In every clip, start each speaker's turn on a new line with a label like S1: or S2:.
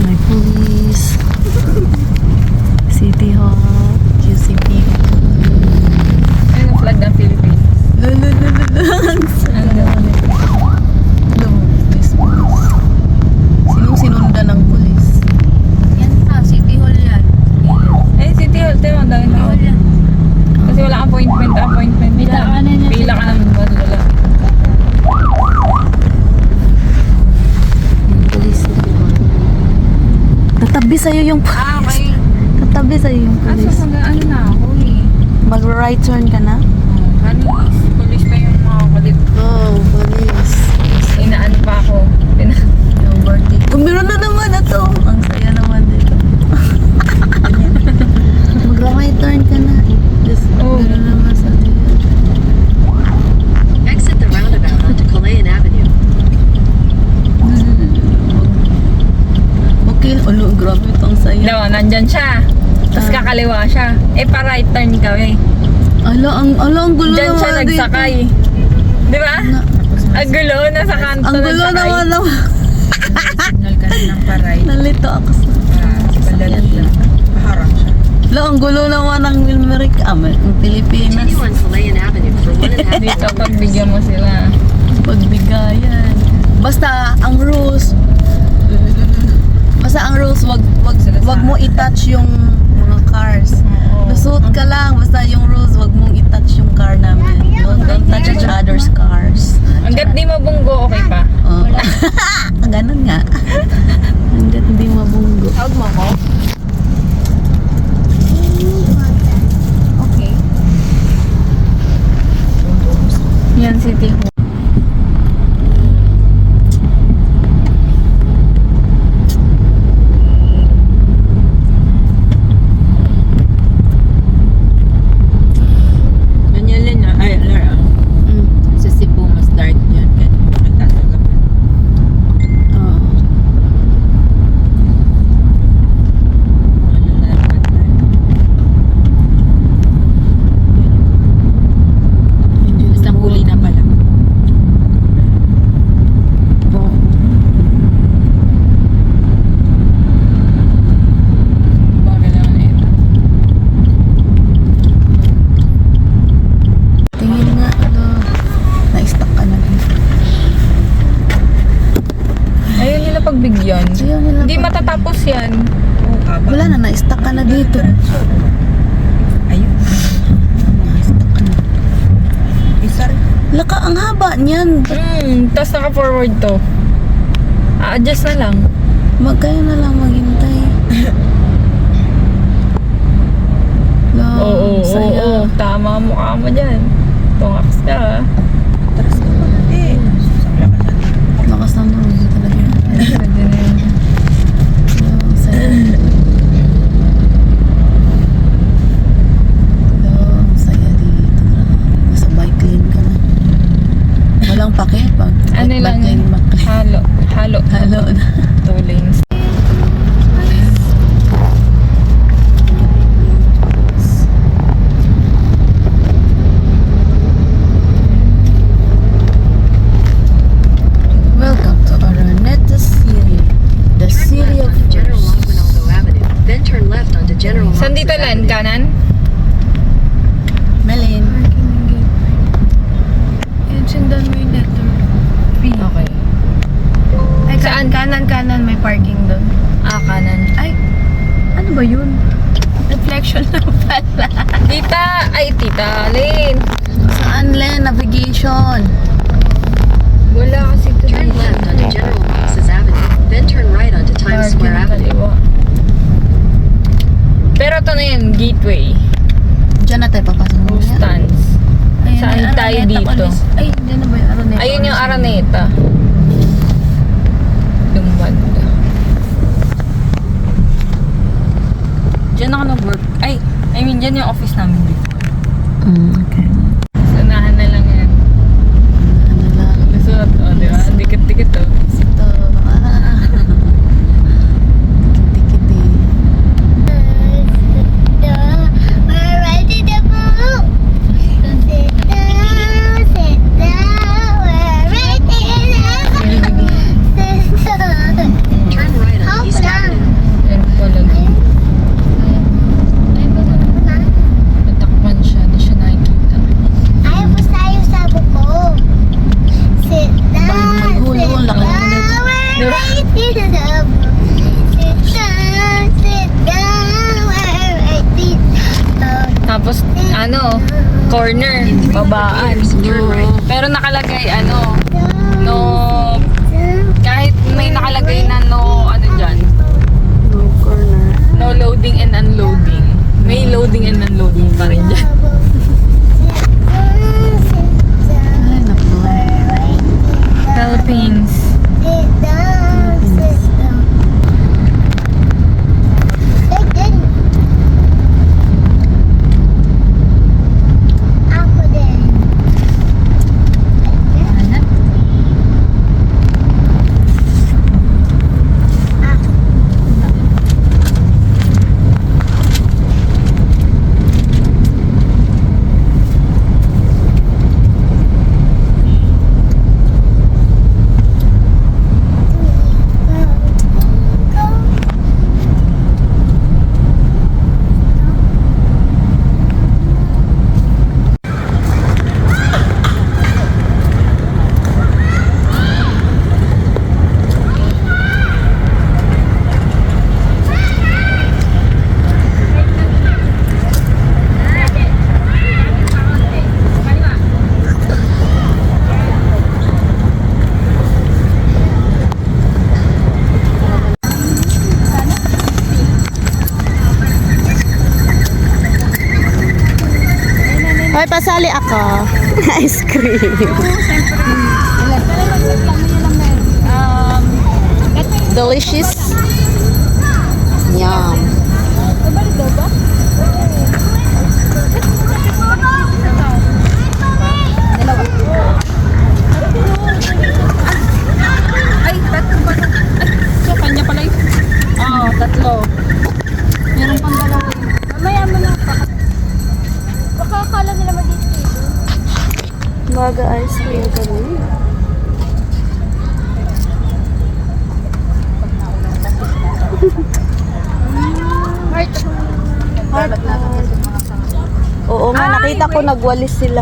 S1: May police. City Hall. QCP.
S2: Ayun ang flag ng Philippines.
S1: Sinong sinundan ng pulis?
S3: Yan pa, City Hall yan.
S2: Eh, City Hall, tayo, ang dami na ako. Kasi wala kang appointment.
S3: Pila ka na niya.
S2: Pila ka naman ba, lala?
S1: Yung pulis. Tatabi sa'yo yung pulis.
S3: Okay.
S1: Tatabi sa'yo yung pulis.
S3: Kaso ano na ako eh.
S1: Mag-right turn ka na?
S3: Panis.
S2: Police pa yung mga kalit.
S1: Oh, pulis.
S2: Inaan pa ako.
S1: Yung birthday. Meron na naman na to. Ang saya naman dito. Mag-right turn ka na. Just, meron naman sa
S4: Exit the roundabout onto Calayan Avenue.
S1: Okay, grabe ito ang saya.
S2: Daw, nandyan siya. Tapos kakaliwa siya. Eh, pa-right turn ka eh.
S1: Ang gulo
S2: Diyan siya
S1: naman dito.
S2: nagsakay. Di ba? Ang gulo, nasa kanto
S1: Ang gulo
S2: nagsakay.
S1: naman naman.
S3: Signal ka na ng paray.
S1: Nalito ako sa
S3: Balad lang. Paharang siya.
S1: ang gulo naman ng Amerika, ng Pilipinas.
S4: Continue on Calayan Avenue for 1.5
S2: Dito,
S4: kilometers.
S2: pagbigyan mo sila.
S1: Pagbigayan. Basta ang rules, wag mo i-touch yung mga cars. Lusot ka lang, basta yung rules, wag mong i-touch yung car namin. Don't touch each other's cars.
S2: Hanggat di mabunggo, okay pa.
S1: Oh. Ganun nga. Hanggat hindi mabunggo.
S3: Tawag mo ako? Okay.
S2: Yan, City Hall.
S3: Sa Cebu, mas start yan. Kaya nagtatagap.
S1: Oo.
S3: Basta huli na pala.
S1: Oo.
S2: Bagay naman na ito.
S1: Tingin nga, na-stuck ka na dito.
S2: Ayun nila pagbigyan.
S1: Ayaw nila
S2: Hindi
S1: pa-
S2: matatapos yan.
S1: Wala na, na-stuck ka na dito.
S3: Ayun.
S1: Na-stuck ka na.
S3: Isa rin.
S1: Laka, ang haba niyan.
S2: Tapos naka-forward to. A-adjust na lang.
S1: Kayo na lang maghintay.
S2: Oo,
S1: saya.
S2: oo. Tama ang mukha mo dyan. Tungaks ka.
S3: Atras ka pa natin. Susakla ka natin.
S1: Lakas ng rules talaga.
S2: Pwede na yun.
S1: Ang saya. Ang saya dito. Nasa bike lane ka na. Walang pake pag
S2: Ano lang
S1: bike lane
S2: Halo. Halo.
S1: Halo na.
S2: 2 lanes.
S1: Welcome to Araneta City. The
S4: Turn
S1: city
S4: left
S1: of
S4: onto General
S1: firsts.
S4: Aguinaldo Avenue. Then turn left onto General
S2: Saan dito
S4: Roxas
S2: land?
S4: Avenue.
S2: Kanan?
S1: Melin.
S3: Yan, sundan mo yung letter.
S2: Okay.
S3: Ay,
S2: Saan?
S3: Kanan, may parking doon.
S2: Kanan.
S3: Ay, ano ba yun? Reflection na pala.
S2: Tita Lane.
S1: Saan Len? Navigation.
S2: Wala kasi ito.
S4: Turn left onto General Roxas Avenue. Then turn right onto Times Square Avenue.
S2: Kaliwa. Pero ito na yun, gateway.
S1: Diyan na tayo papasok
S2: No
S1: mamaya.
S2: stands. Saan
S3: yung
S2: tayo
S3: Araneta
S2: dito?
S3: Police. Ay, hindi na ba yung Araneta?
S2: Ayun yung Araneta. Yung banda. Diyan ako nag-work. Diyan yung office namin dito.
S1: Okay.
S2: Sanahan na lang yan.
S1: Ano lang.
S2: Nasuot, di ba? Dikit-dikit to.
S1: Ito. Dikit-dikit eh.
S5: We're ready to move. Sit down, we're
S2: nakalagay no, kahit may nakalagay na no, dyan,
S1: No corner.
S2: no loading and unloading. May loading and unloading pa rin dyan.
S1: Ay, naku.
S2: Philippines.
S1: Hoy, pasali ako. Ice cream. Delicious. Yum.
S2: Ay, tatlo ba? Ay, so kanya pala yun. Oo, tatlo. Meron pang dalawa. Mamaya mo lang pa. Baka akala nila mag-i-skate.
S1: Maga ice cream kami. Heart. Oo nga, nakita ko nagwalis sila.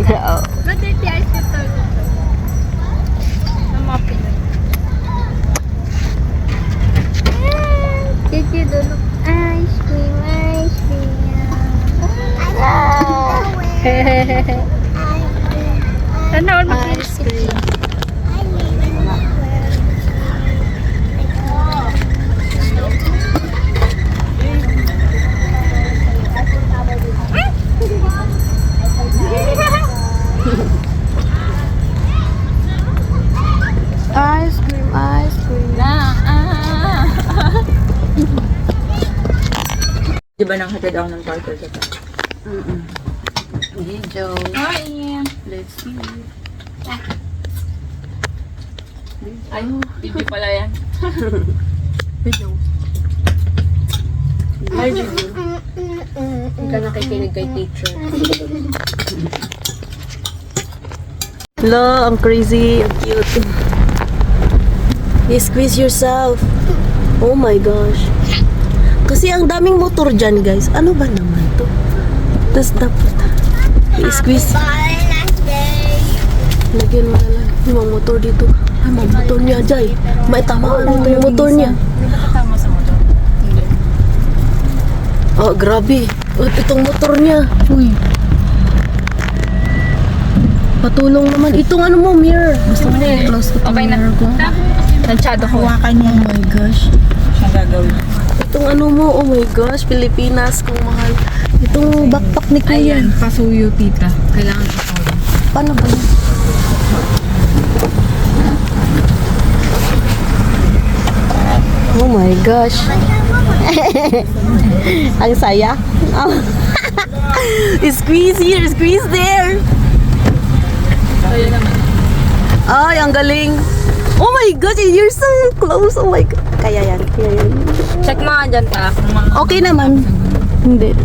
S1: Oo.
S3: Did you do ice cream, ice cream? Sana all
S1: Ice cream. Ice cream, ice cream.
S2: Di ba nang hatid ako ng parker sa ta?
S1: Video.
S2: Hi!
S1: Let's see.
S2: Ay, video pala yan.
S1: Video.
S2: Hi, video.
S1: Hindi ka nakikinig kay teacher. Hello, ang crazy, ang cute. You squeeze yourself. Oh my gosh. Kasi ang daming motor dyan, guys. Ano ba naman to? Tapos dapat i-squeeze. Lagyan mo na lang yung mga motor dito. Ay, mga motor niya, Jai. May tamaan ito yung motor niya.
S2: Hindi ba katama sa motor? Hindi.
S1: Oh, grabe. Oh, itong motor niya. Uy. Patulong naman. Itong ano mo, mirror. Gusto mo na close ko
S2: Okay na.
S1: ko.
S2: Nansyado ko.
S1: Hawakan niya. Oh my gosh.
S2: Siyang gagawin.
S1: Itong ano mo, oh my gosh, Pilipinas, kung mahal. Itong backpack ni Kuya.
S2: Ayan, pasuyo tita. Kailangan pasuyo.
S1: Paano ba yun? Oh my gosh. Ang saya. Oh. Squeeze here, squeeze there.
S2: Ayan naman.
S1: Ay, ang galing. Oh my gosh, you're so close. Oh my god. Kaya yan, kaya yan.
S2: Check mo nga dyan ta. Kung mga...
S1: Okay naman. Hindi.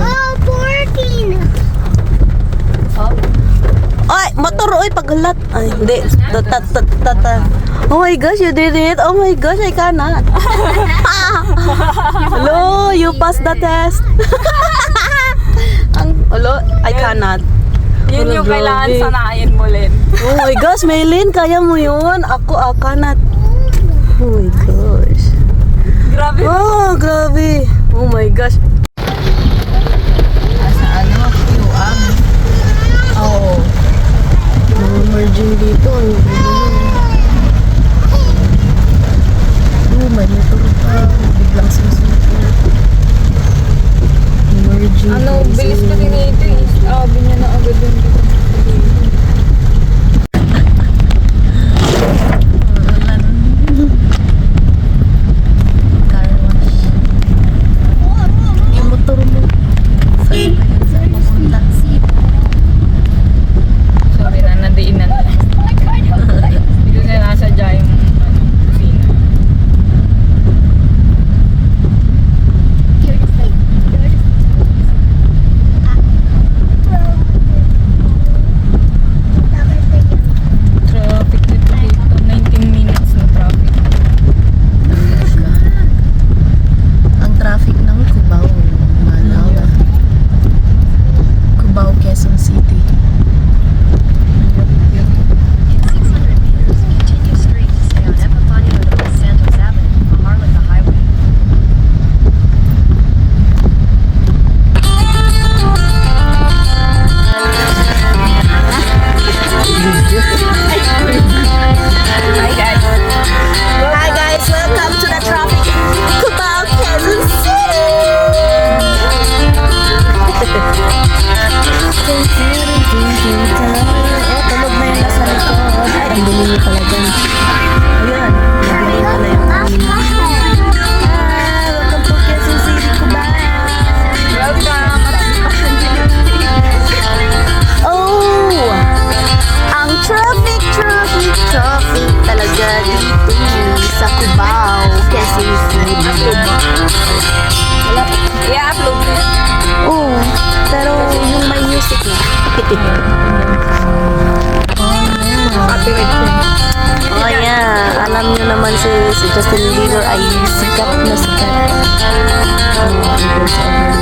S3: Oh, 14!
S1: Ay, motor, oy, paghalat. Ay, hindi. Oh my gosh, you did it. Oh my gosh, I cannot. Hello, you passed the test. Hello, I cannot.
S2: Yun
S1: Wala,
S2: yung kailangan
S1: grabe.
S2: sanayin mo, Len.
S1: Oh my gosh, Maylin, kaya mo yun? Ako, akanat. Oh my gosh.
S2: Grabe.
S1: Oh, grabe. Oh my gosh.
S3: Sa ano? QAM. Oo.
S1: Mga margin dito. Ang oh, may motor pa. Biglang susunod. Margin.
S2: Ano, bilis pa din ito eh. Sabi niya na agad yung
S1: Yung motor mo. Saan ba yan? Saan mapunta?
S2: Sorry na, nadiinan. Hindi ko na nasadya yung kusina. Traffic dito dito. 19 minutes na traffic.
S1: Ang traffic ng Cubao, Malawa. Cubao, Quezon City.
S4: In 600 meters, continue straight to stay on Epifanio de los Santos Avenue, Maharlika Highway.
S2: Hi guys.
S1: Hi guys, welcome to the traffic Cubao, Quezon City! Oh, tulog na yung nasa likod. Ay, ang dumi niyo pala dyan. Ayun, nabili pala yung amin. Hi, welcome to Quezon City, Cubao.
S2: Welcome.
S1: Oh! Ang traffic talaga dito sa Cubao, Quezon City.
S2: I-upload mo yan.
S1: Oh, pero yung may music na.
S2: Copyright ko.
S1: Oh yeah, alam nyo naman si Justin Bieber ay sikat na sikat. Oh,